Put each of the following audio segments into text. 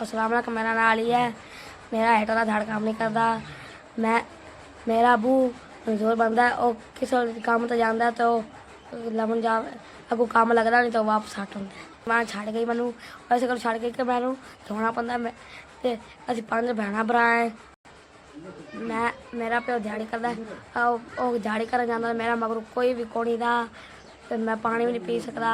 अस्सलाम वालेकुम। मेरा नाम अली है। मेरा हेठ वाला धड़ काम नहीं करता। मैं मेरा अबू मजदूर बंदा है। और किसी काम तो जाता तो लमन जा अगू काम लगता नहीं तो वापस हट होंगे। मैं छड़ गई मैनू वैसे कर छड़ गई कि मैनू धोना पैंदा। असीं 5 भैन भरा है। मैं मेरा प्यो दिहाड़ी करता दिहाड़ी करन जांदा। मेरा मगर कोई भी कोनी दा। ते मैं पानी भी नहीं पी सकता।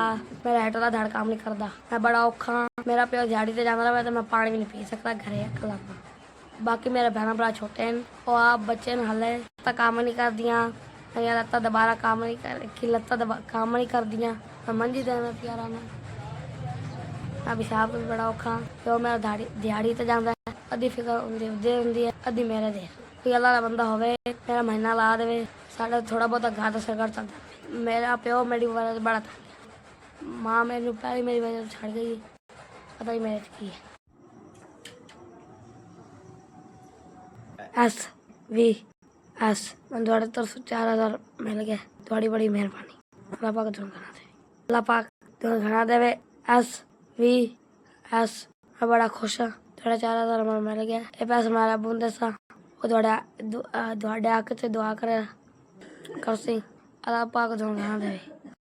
मेरा हेठ वाला धड़ काम नहीं करता। मैं बड़ा औखा। मेरा प्यो दिहाड़ी ते जांदा रहे तो मैं पानी भी नहीं पी सकता घरे अकेला। बाकी मेरे भैन भरा छोटे हैं और आप बच्चे न हले लत्तां काम नहीं कर दियां। मेरियां लत्तां दोबारा काम नहीं काम नहीं कर दियां। मैं मंजी देना प्यारा ना मैं पिशाब भी बड़ा औखा। प्यो मेरा दिहाड़ी ते जांदा है। अद्धी फिकर हुंदी है अद्धी मेरे दे। कोई अल्लाह दा बंदा होवे मेरा महीना ला देवे साडा थोड़ा बहुत घर दा सरकार चलदा। मेरा प्यो मेरी वजह से बड़ा था। माँ मेरी पहले मेरी वजह से छड़ गई। पता ही मेरे की है। एस वी एस मैं थोड़े तरफ 4000 मिल गए। थोड़ी बड़ी मेहरबानी। अल्लाह पाक तुम घना दे। अल्लाह पाक तुम घना देवे। एस वी एस मैं बड़ा खुश हाँ। थोड़े 4000 मिल गए। ये पैसे मेरा बूंदे सा वो थोड़े आके दुआ करे करसी। अल्लाह पाक तुम घना देवे।